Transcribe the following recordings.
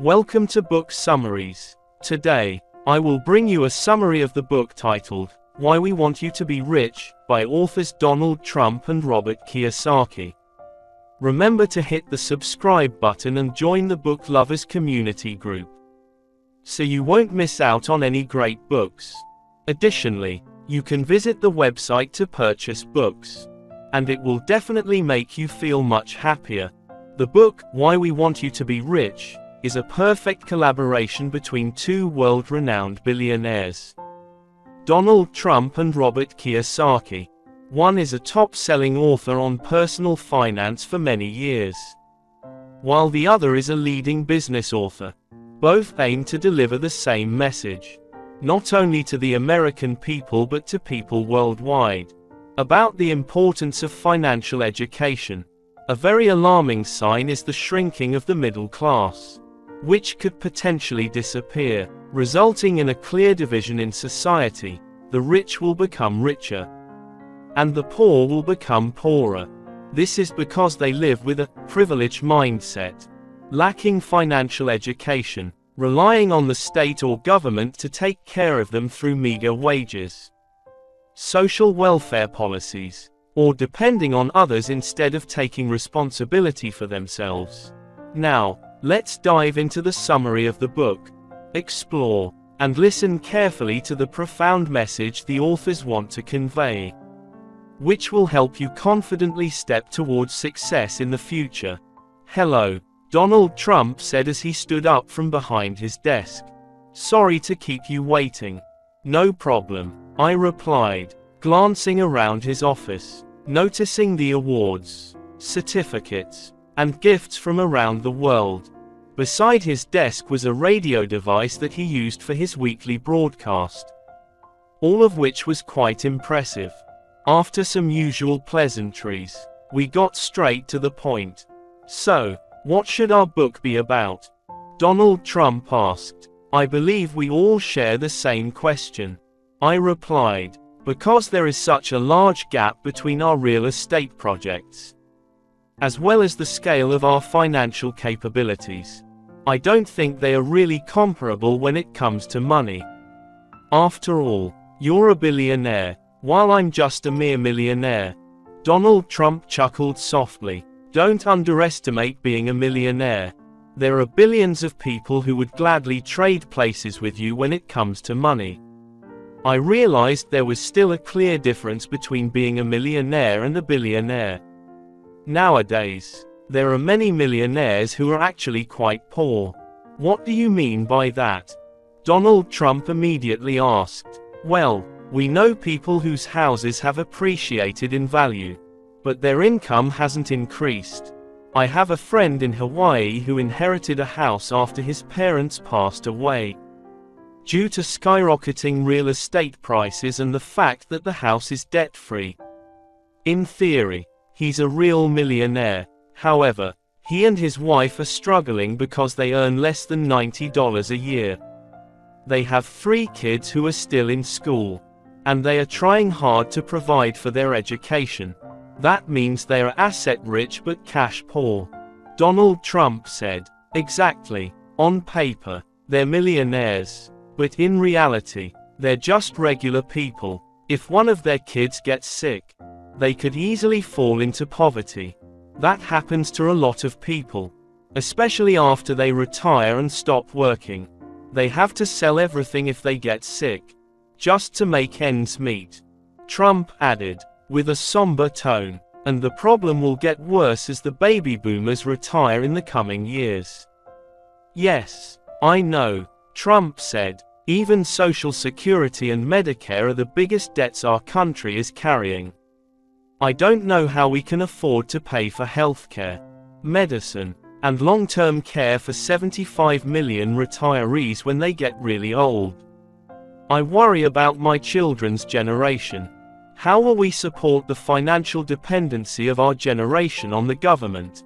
Welcome to Book Summaries. Today, I will bring you a summary of the book titled, Why We Want You to Be Rich, by authors Donald Trump and Robert Kiyosaki. Remember to hit the subscribe button and join the book lovers community group, so you won't miss out on any great books. Additionally, you can visit the website to purchase books, and it will definitely make you feel much happier. The book, Why We Want You to Be Rich, is a perfect collaboration between two world-renowned billionaires, Donald Trump and Robert Kiyosaki. One is a top-selling author on personal finance for many years, while the other is a leading business author. Both aim to deliver the same message, not only to the American people but to people worldwide, about the importance of financial education. A very alarming sign is the shrinking of the middle class, which could potentially disappear, resulting in a clear division in society. The rich will become richer, and the poor will become poorer. This is because they live with a privileged mindset, lacking financial education, relying on the state or government to take care of them through meager wages, social welfare policies, or depending on others instead of taking responsibility for themselves. Now, let's dive into the summary of the book. Explore and listen carefully to the profound message the authors want to convey, which will help you confidently step towards success in the future. Hello, Donald Trump said as he stood up from behind his desk. Sorry to keep you waiting. No problem, I replied, glancing around his office, noticing the awards, certificates, and gifts from around the world. Beside his desk was a radio device that he used for his weekly broadcast, all of which was quite impressive. After some usual pleasantries, we got straight to the point. So, what should our book be about? Donald Trump asked. I believe we all share the same question, I replied, because there is such a large gap between our real estate projects, as well as the scale of our financial capabilities. I don't think they are really comparable when it comes to money. After all, you're a billionaire, while I'm just a mere millionaire. Donald Trump chuckled softly. Don't underestimate being a millionaire. There are billions of people who would gladly trade places with you when it comes to money. I realized there was still a clear difference between being a millionaire and a billionaire. Nowadays, there are many millionaires who are actually quite poor. What do you mean by that? Donald Trump immediately asked. Well, we know people whose houses have appreciated in value, but their income hasn't increased. I have a friend in Hawaii who inherited a house after his parents passed away, due to skyrocketing real estate prices and the fact that the house is debt-free. In theory, he's a real millionaire. However, he and his wife are struggling because they earn less than $90 a year. They have 3 kids who are still in school, and they are trying hard to provide for their education. That means they are asset-rich but cash-poor. Donald Trump said. Exactly. On paper, they're millionaires, but in reality, they're just regular people. If one of their kids gets sick, they could easily fall into poverty. That happens to a lot of people, especially after they retire and stop working. They have to sell everything if they get sick, just to make ends meet. Trump added, with a somber tone, and the problem will get worse as the baby boomers retire in the coming years. Yes, I know, Trump said. Even Social Security and Medicare are the biggest debts our country is carrying. I don't know how we can afford to pay for healthcare, medicine, and long-term care for 75 million retirees when they get really old. I worry about my children's generation. How will we support the financial dependency of our generation on the government?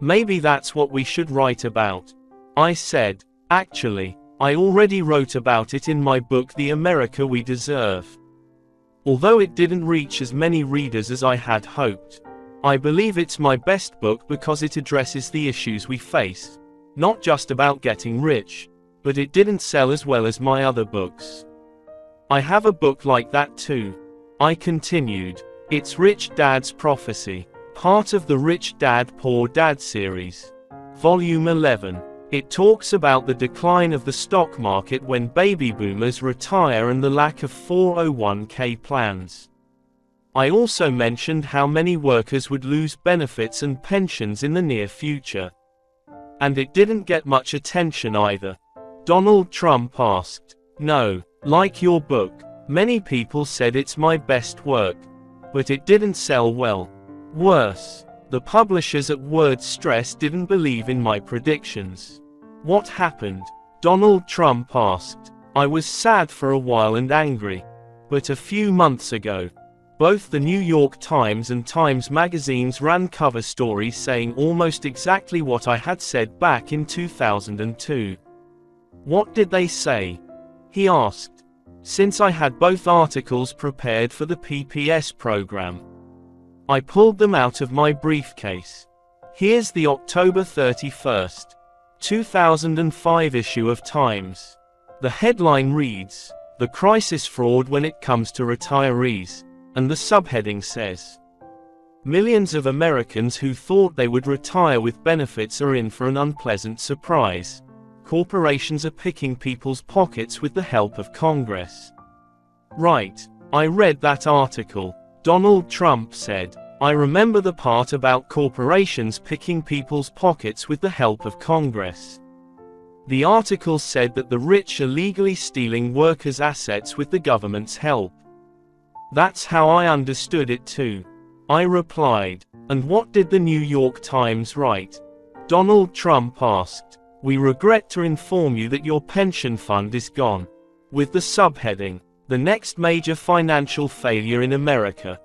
Maybe that's what we should write about, I said. Actually, I already wrote about it in my book The America We Deserve. Although it didn't reach as many readers as I had hoped, I believe it's my best book because it addresses the issues we face, Not just about getting rich, but it didn't sell as well as my other books. I have a book like that too. I continued. It's Rich Dad's Prophecy, part of the Rich Dad Poor Dad series. Volume 11. It talks about the decline of the stock market when baby boomers retire and the lack of 401k plans. I also mentioned how many workers would lose benefits and pensions in the near future. And it didn't get much attention either. Donald Trump asked. No, like your book, many people said it's my best work. But it didn't sell well. Worse, the publishers at Word Stress didn't believe in my predictions. What happened? Donald Trump asked. I was sad for a while and angry. But a few months ago, both the New York Times and Times magazines ran cover stories saying almost exactly what I had said back in 2002. What did they say? He asked. Since I had both articles prepared for the PPS program, I pulled them out of my briefcase. Here's the October 31st, 2005 issue of Times. The headline reads, "The Crisis Fraud When It Comes to Retirees," and the subheading says, "Millions of Americans who thought they would retire with benefits are in for an unpleasant surprise. Corporations are picking people's pockets with the help of Congress." Right. I read that article. Donald Trump said, I remember the part about corporations picking people's pockets with the help of Congress. The article said that the rich are legally stealing workers' assets with the government's help. That's how I understood it too. I replied. And what did the New York Times write? Donald Trump asked. We regret to inform you that your pension fund is gone. With the subheading, "The next major financial failure in America."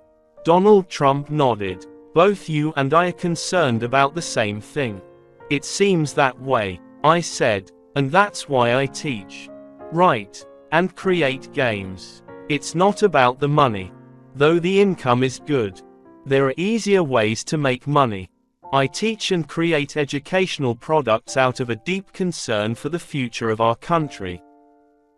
Donald Trump nodded. Both you and I are concerned about the same thing. It seems that way, I said, and that's why I teach, write, and create games. It's not about the money. Though the income is good, there are easier ways to make money. I teach and create educational products out of a deep concern for the future of our country.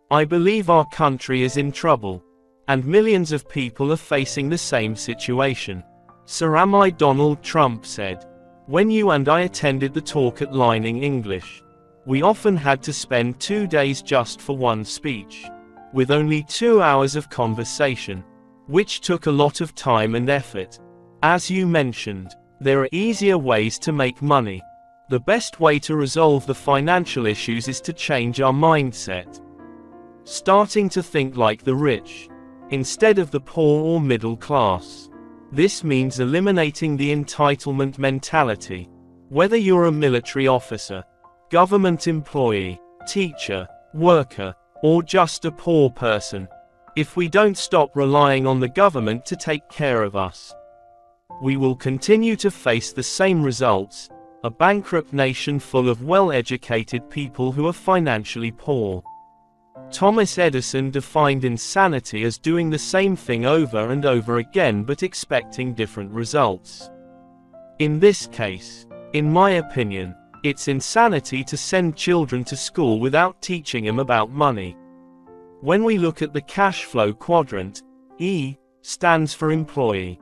I believe our country is in trouble, and millions of people are facing the same situation. So am I, Donald Trump said. When you and I attended the talk at Lining English, we often had to spend 2 days just for one speech, with only 2 hours of conversation, which took a lot of time and effort. As you mentioned, there are easier ways to make money. The best way to resolve the financial issues is to change our mindset. Starting to think like the rich, instead of the poor or middle class. This means eliminating the entitlement mentality. Whether you're a military officer, government employee, teacher, worker, or just a poor person, if we don't stop relying on the government to take care of us, we will continue to face the same results, a bankrupt nation full of well-educated people who are financially poor. Thomas Edison defined insanity as doing the same thing over and over again but expecting different results. In this case, in my opinion, it's insanity to send children to school without teaching them about money. When we look at the cash flow quadrant, E stands for employee,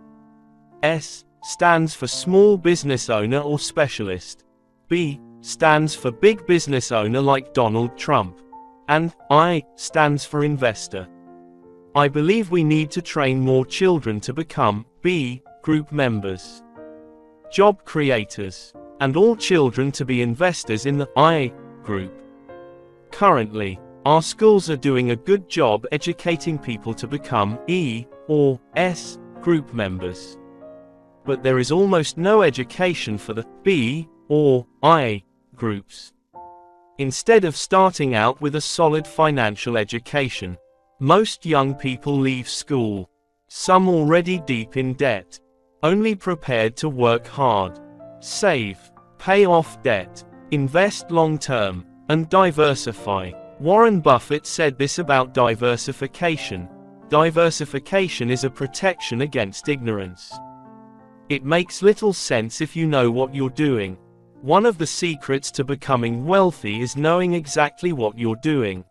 S stands for small business owner or specialist, B stands for big business owner like Donald Trump, and I stands for investor. I believe we need to train more children to become B group members, job creators, and all children to be investors in the I group. Currently, our schools are doing a good job educating people to become E or S group members. But there is almost no education for the B or I groups. Instead of starting out with a solid financial education, most young people leave school, some already deep in debt, only prepared to work hard, save, pay off debt, invest long-term, and diversify. Warren Buffett said this about diversification. Diversification is a protection against ignorance. It makes little sense if you know what you're doing. One of the secrets to becoming wealthy is knowing exactly what you're doing.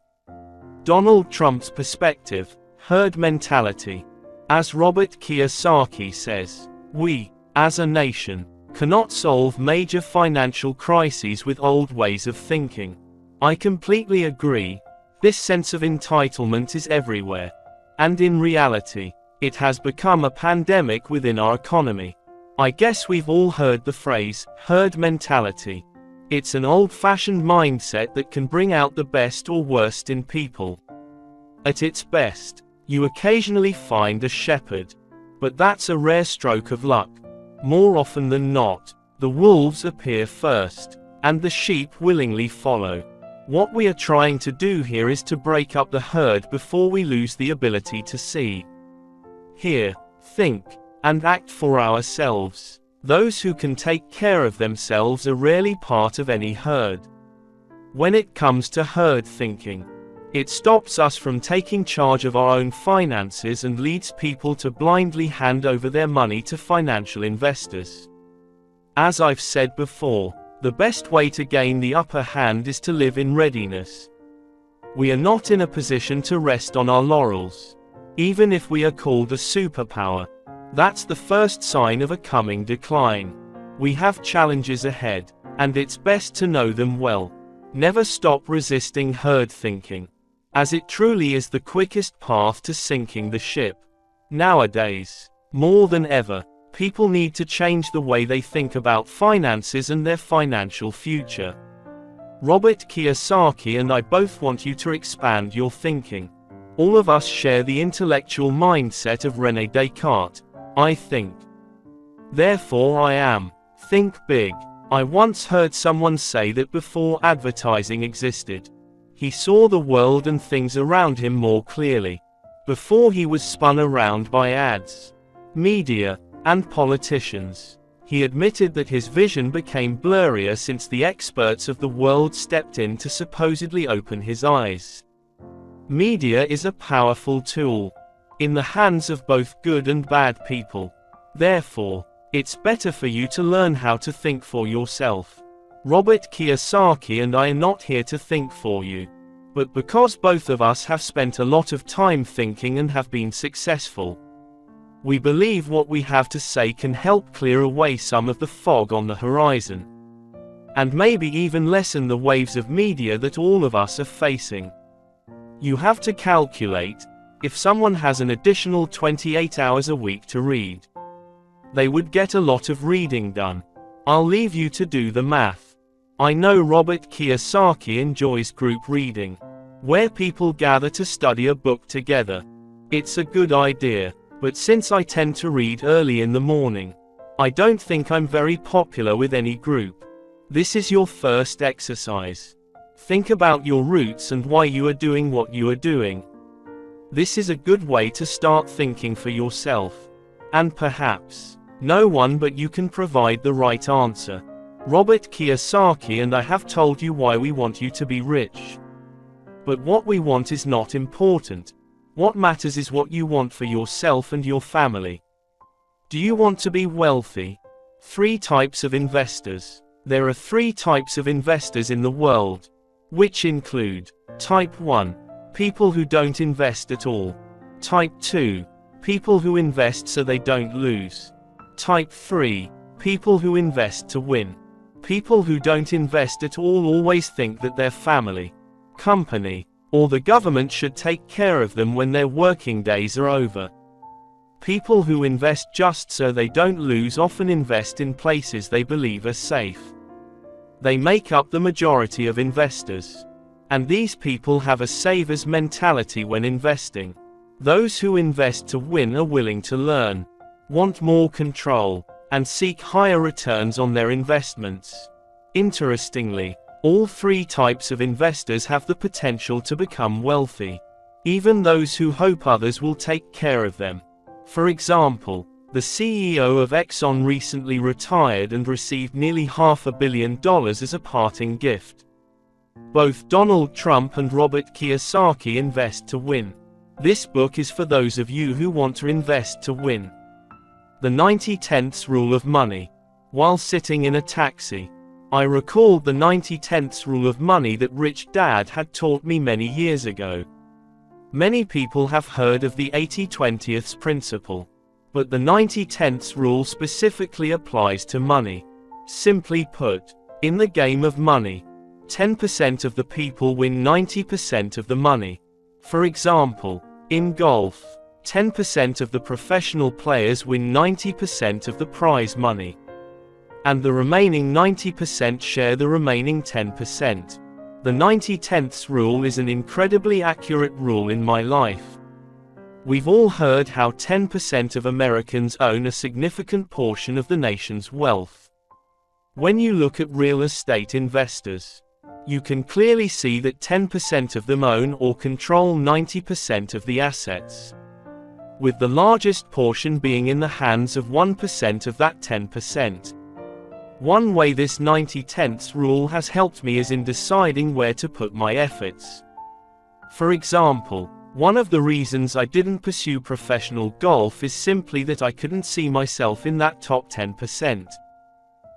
Donald Trump's perspective, herd mentality. As Robert Kiyosaki says, we, as a nation, cannot solve major financial crises with old ways of thinking. I completely agree. This sense of entitlement is everywhere. And in reality, it has become a pandemic within our economy. I guess we've all heard the phrase, herd mentality. It's an old-fashioned mindset that can bring out the best or worst in people. At its best, you occasionally find a shepherd. But that's a rare stroke of luck. More often than not, the wolves appear first, and the sheep willingly follow. What we are trying to do here is to break up the herd before we lose the ability to see, hear, think, and act for ourselves. Those who can take care of themselves are rarely part of any herd. When it comes to herd thinking, it stops us from taking charge of our own finances and leads people to blindly hand over their money to financial investors. As I've said before, the best way to gain the upper hand is to live in readiness. We are not in a position to rest on our laurels. Even if we are called a superpower, that's the first sign of a coming decline. We have challenges ahead, and it's best to know them well. Never stop resisting herd thinking, as it truly is the quickest path to sinking the ship. Nowadays, more than ever, people need to change the way they think about finances and their financial future. Robert Kiyosaki and I both want you to expand your thinking. All of us share the intellectual mindset of René Descartes. I think. Therefore I am. Think big. I once heard someone say that before advertising existed, he saw the world and things around him more clearly. Before he was spun around by ads, media, and politicians, he admitted that his vision became blurrier since the experts of the world stepped in to supposedly open his eyes. Media is a powerful tool, in the hands of both good and bad people. Therefore, it's better for you to learn how to think for yourself. Robert Kiyosaki and I are not here to think for you. But because both of us have spent a lot of time thinking and have been successful, we believe what we have to say can help clear away some of the fog on the horizon, and maybe even lessen the waves of media that all of us are facing. You have to calculate, if someone has an additional 28 hours a week to read, they would get a lot of reading done. I'll leave you to do the math. I know Robert Kiyosaki enjoys group reading, where people gather to study a book together. It's a good idea, but since I tend to read early in the morning, I don't think I'm very popular with any group. This is your first exercise. Think about your roots and why you are doing what you are doing. This is a good way to start thinking for yourself. And perhaps, no one but you can provide the right answer. Robert Kiyosaki and I have told you why we want you to be rich. But what we want is not important. What matters is what you want for yourself and your family. Do you want to be wealthy? 3 types of investors. There are 3 types of investors in the world, which include: Type 1, people who don't invest at all. Type 2, people who invest so they don't lose. Type 3, people who invest to win. People who don't invest at all always think that their family, company, or the government should take care of them when their working days are over. People who invest just so they don't lose often invest in places they believe are safe. They make up the majority of investors. And these people have a saver's mentality when investing. Those who invest to win are willing to learn, want more control, and seek higher returns on their investments. Interestingly, all 3 types of investors have the potential to become wealthy, even those who hope others will take care of them. For example, the CEO of Exxon recently retired and received nearly $500 million as a parting gift. Both Donald Trump and Robert Kiyosaki invest to win. This book is for those of you who want to invest to win. The 90 Tenths Rule of Money. While sitting in a taxi, I recalled the 90/10 rule of money that Rich Dad had taught me many years ago. Many people have heard of the 80/20 principle, but the 90/10 rule specifically applies to money. Simply put, in the game of money, 10% of the people win 90% of the money. For example, in golf, 10% of the professional players win 90% of the prize money, and the remaining 90% share the remaining 10%. The 90/10 rule is an incredibly accurate rule in my life. We've all heard how 10% of Americans own a significant portion of the nation's wealth. When you look at real estate investors, you can clearly see that 10% of them own or control 90% of the assets, with the largest portion being in the hands of 1% of that 10%. One way this 90/10 rule has helped me is in deciding where to put my efforts. For example, one of the reasons I didn't pursue professional golf is simply that I couldn't see myself in that top 10%.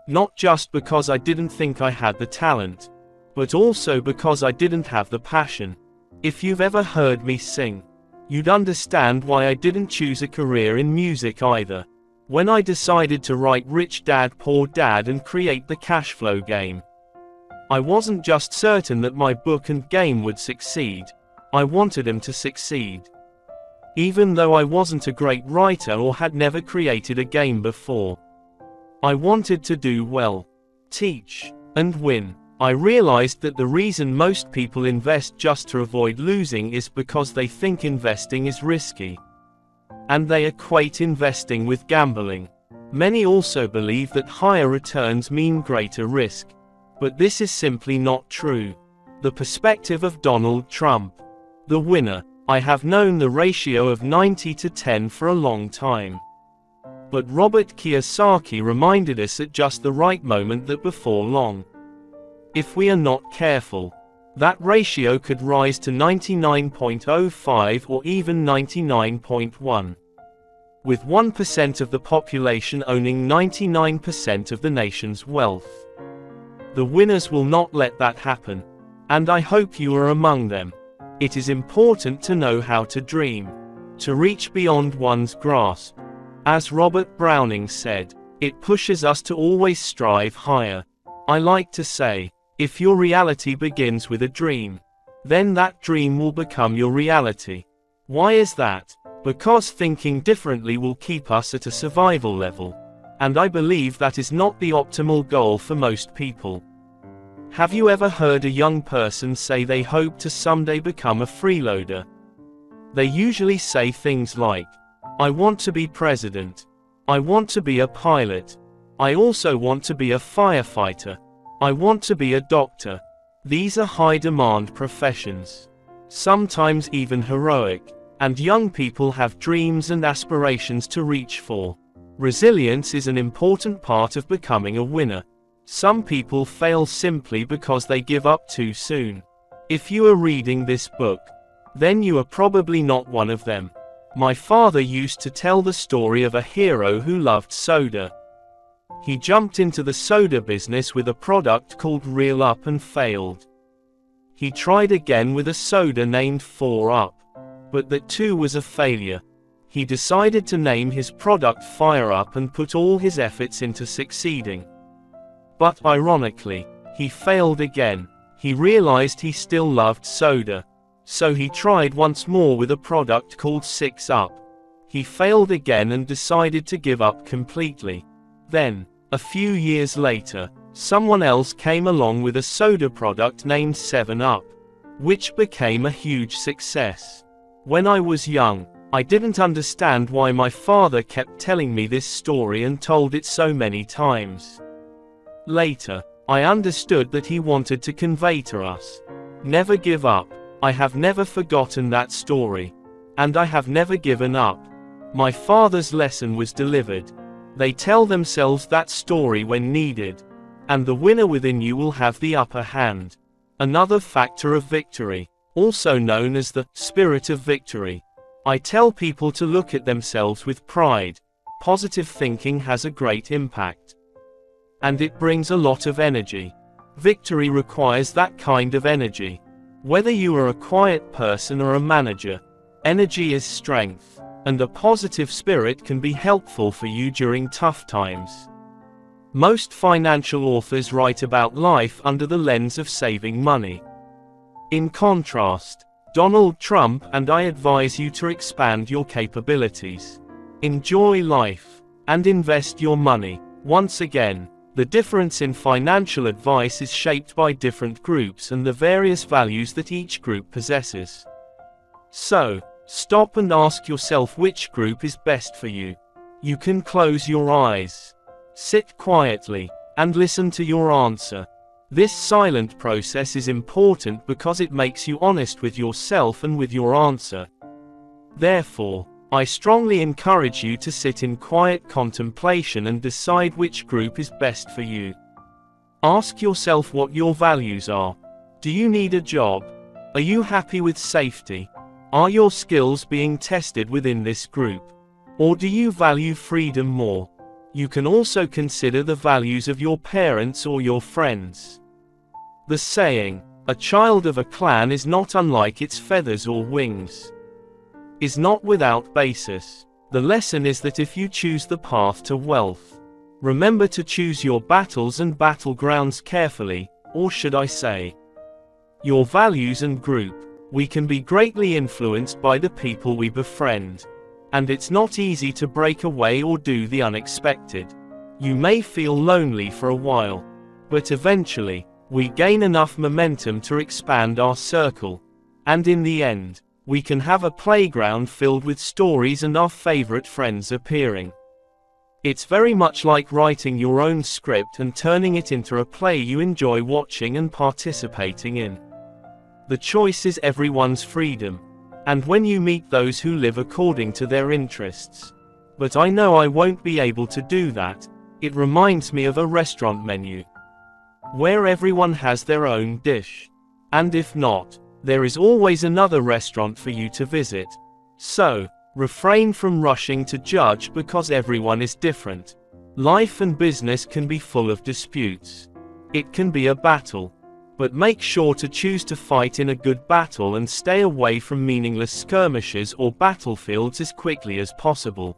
Not just because I didn't think I had the talent, but also because I didn't have the passion. If you've ever heard me sing, you'd understand why I didn't choose a career in music either. When I decided to write Rich Dad Poor Dad and create the cash flow game, I wasn't just certain that my book and game would succeed, I wanted them to succeed. Even though I wasn't a great writer or had never created a game before, I wanted to do well, teach, and win. I realized that the reason most people invest just to avoid losing is because they think investing is risky, and they equate investing with gambling. Many also believe that higher returns mean greater risk, but this is simply not true. The perspective of Donald Trump, the winner. I have known the ratio of 90/10 for a long time, but Robert Kiyosaki reminded us at just the right moment that before long, if we are not careful, that ratio could rise to 99.05 or even 99.1. With 1% of the population owning 99% of the nation's wealth. The winners will not let that happen, and I hope you are among them. It is important to know how to dream, to reach beyond one's grasp. As Robert Browning said, it pushes us to always strive higher. I like to say, if your reality begins with a dream, then that dream will become your reality. Why is that? Because thinking differently will keep us at a survival level, and I believe that is not the optimal goal for most people. Have you ever heard a young person say they hope to someday become a freeloader? They usually say things like, I want to be president. I want to be a pilot. I also want to be a firefighter. I want to be a doctor. These are high-demand professions, sometimes even heroic, and young people have dreams and aspirations to reach for. Resilience is an important part of becoming a winner. Some people fail simply because they give up too soon. If you are reading this book, then you are probably not one of them. My father used to tell the story of a hero who loved soda. He jumped into the soda business with a product called Real Up and failed. He tried again with a soda named 4 Up, but that too was a failure. He decided to name his product Fire Up and put all his efforts into succeeding. But ironically, he failed again. He realized he still loved soda, so he tried once more with a product called 6 Up. He failed again and decided to give up completely. Then, a few years later, someone else came along with a soda product named 7 Up, which became a huge success. When I was young, I didn't understand why my father kept telling me this story and told it so many times. Later, I understood that he wanted to convey to us, never give up. I have never forgotten that story, and I have never given up. My father's lesson was delivered. They tell themselves that story when needed, and the winner within you will have the upper hand. Another factor of victory, also known as the spirit of victory. I tell people to look at themselves with pride. Positive thinking has a great impact. and it brings a lot of energy. Victory requires that kind of energy. Whether you are a quiet person or a manager, energy is strength, and a positive spirit can be helpful for you during tough times. Most financial authors write about life under the lens of saving money. In contrast, Donald Trump and I advise you to expand your capabilities. Enjoy life, and invest your money. Once again, the difference in financial advice is shaped by different groups and the various values that each group possesses. So, stop and ask yourself which group is best for you. You can close your eyes, sit quietly, and listen to your answer. This silent process is important because it makes you honest with yourself and with your answer. Therefore, I strongly encourage you to sit in quiet contemplation and decide which group is best for you. Ask yourself what your values are. Do you need a job? Are you happy with safety? Are your skills being tested within this group? Or do you value freedom more? You can also consider the values of your parents or your friends. The saying, "A child of a clan is not unlike its feathers or wings," is not without basis. The lesson is that if you choose the path to wealth, remember to choose your battles and battlegrounds carefully, or should I say, your values and group. We can be greatly influenced by the people we befriend, and it's not easy to break away or do the unexpected. You may feel lonely for a while, but eventually, we gain enough momentum to expand our circle, and in the end, we can have a playground filled with stories and our favorite friends appearing. It's very much like writing your own script and turning it into a play you enjoy watching and participating in. The choice is everyone's freedom, and when you meet those who live according to their interests. But I know I won't be able to do that. It reminds me of a restaurant menu, where everyone has their own dish. And if not, there is always another restaurant for you to visit. So, refrain from rushing to judge because everyone is different. Life and business can be full of disputes. It can be a battle. But make sure to choose to fight in a good battle and stay away from meaningless skirmishes or battlefields as quickly as possible.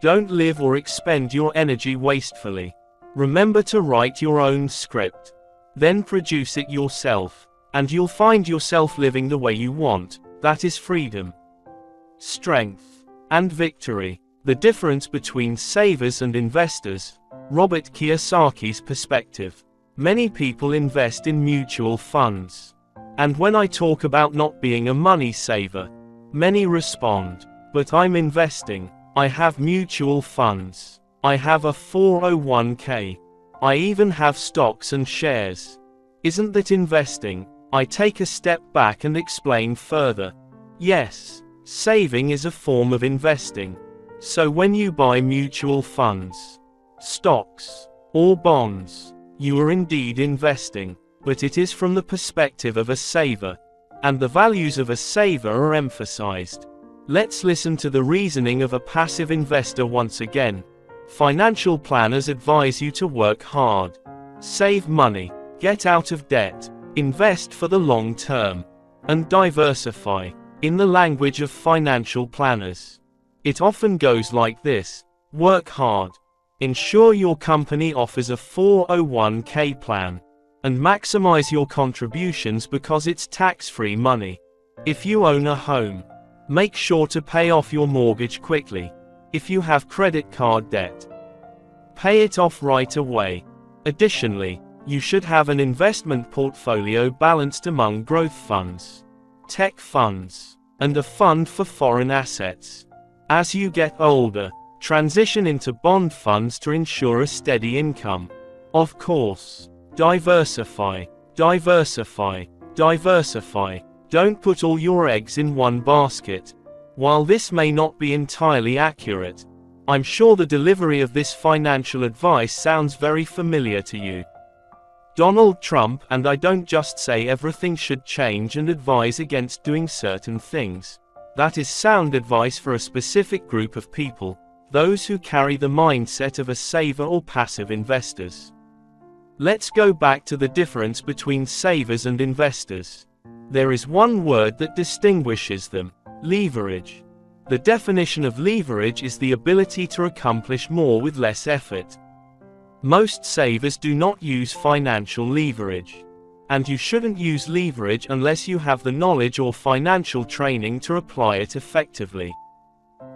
Don't live or expend your energy wastefully. Remember to write your own script. Then produce it yourself. And you'll find yourself living the way you want. That is freedom, strength, and victory. The difference between savers and investors. Robert Kiyosaki's perspective. Many people invest in mutual funds. And when I talk about not being a money saver, many respond, "But I'm investing. I have mutual funds. I have a 401k. I even have stocks and shares. Isn't that investing?" I take a step back and explain further. Yes, saving is a form of investing. So when you buy mutual funds, stocks, or bonds, you are indeed investing, but it is from the perspective of a saver, and the values of a saver are emphasized. Let's listen to the reasoning of a passive investor once again. Financial planners advise you to work hard, save money, get out of debt, invest for the long term, and diversify. In the language of financial planners, it often goes like this: work hard, ensure your company offers a 401k plan, and maximize your contributions because it's tax-free money. If you own a home, make sure to pay off your mortgage quickly. If you have credit card debt, pay it off right away. Additionally, you should have an investment portfolio balanced among growth funds, tech funds, and a fund for foreign assets. As you get older, transition into bond funds to ensure a steady income. Of course, diversify, diversify, diversify. Don't put all your eggs in one basket. While this may not be entirely accurate, I'm sure the delivery of this financial advice sounds very familiar to you. Donald Trump and I don't just say everything should change and advise against doing certain things. That is sound advice for a specific group of people. those who carry the mindset of a saver or passive investors. Let's go back to the difference between savers and investors. There is one word that distinguishes them: leverage. The definition of leverage is the ability to accomplish more with less effort. Most savers do not use financial leverage. And you shouldn't use leverage unless you have the knowledge or financial training to apply it effectively.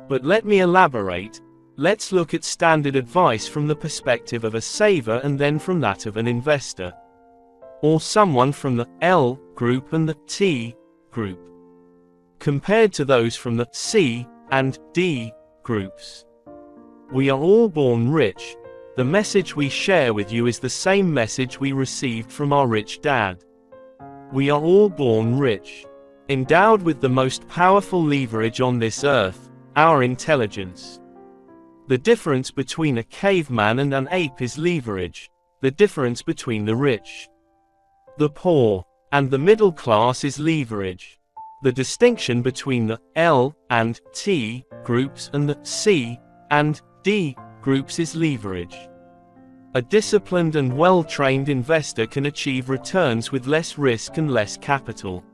But let me elaborate. Let's look at standard advice from the perspective of a saver and then from that of an investor. Or someone from the L group and the T group. Compared to those from the C and D groups. We are all born rich. The message we share with you is the same message we received from our rich dad. We are all born rich. Endowed with the most powerful leverage on this earth, our intelligence. The difference between a caveman and an ape is leverage. The difference between the rich, the poor, and the middle class is leverage. The distinction between the L and T groups and the C and D groups is leverage. A disciplined and well-trained investor can achieve returns with less risk and less capital.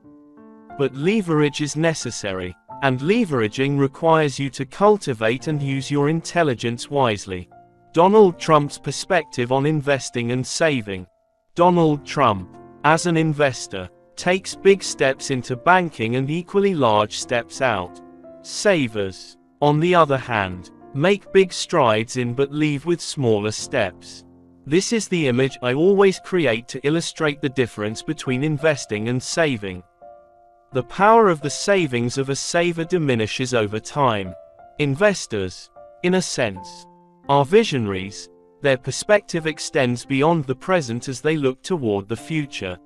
But leverage is necessary, and leveraging requires you to cultivate and use your intelligence wisely. Donald Trump's perspective on investing and saving. Donald Trump, as an investor, takes big steps into banking and equally large steps out. Savers, on the other hand, make big strides in but leave with smaller steps. This is the image I always create to illustrate the difference between investing and saving. The power of the savings of a saver diminishes over time. Investors, in a sense, are visionaries. Their perspective extends beyond the present as they look toward the future.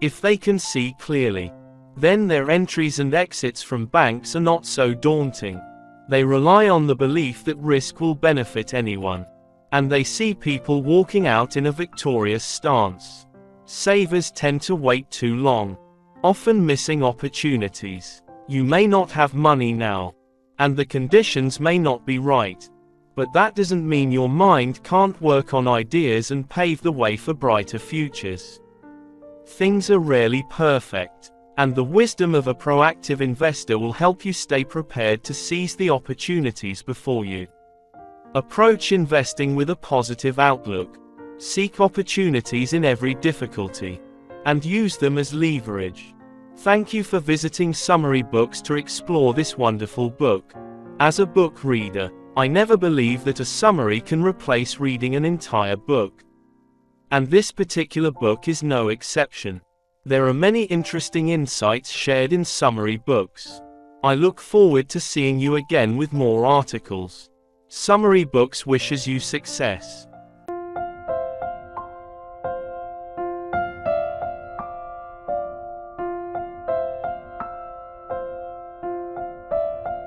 If they can see clearly, then their entries and exits from banks are not so daunting. They rely on the belief that risk will benefit anyone. And they see people walking out in a victorious stance. Savers tend to wait too long, often missing opportunities. You may not have money now, and the conditions may not be right. But that doesn't mean your mind can't work on ideas and pave the way for brighter futures. Things are rarely perfect, and the wisdom of a proactive investor will help you stay prepared to seize the opportunities before you. Approach investing with a positive outlook. Seek opportunities in every difficulty, and use them as leverage. Thank you for visiting Summary Books to explore this wonderful book. As a book reader, I never believe that a summary can replace reading an entire book. And this particular book is no exception. There are many interesting insights shared in Summary Books. I look forward to seeing you again with more articles. Summary Books wishes you success.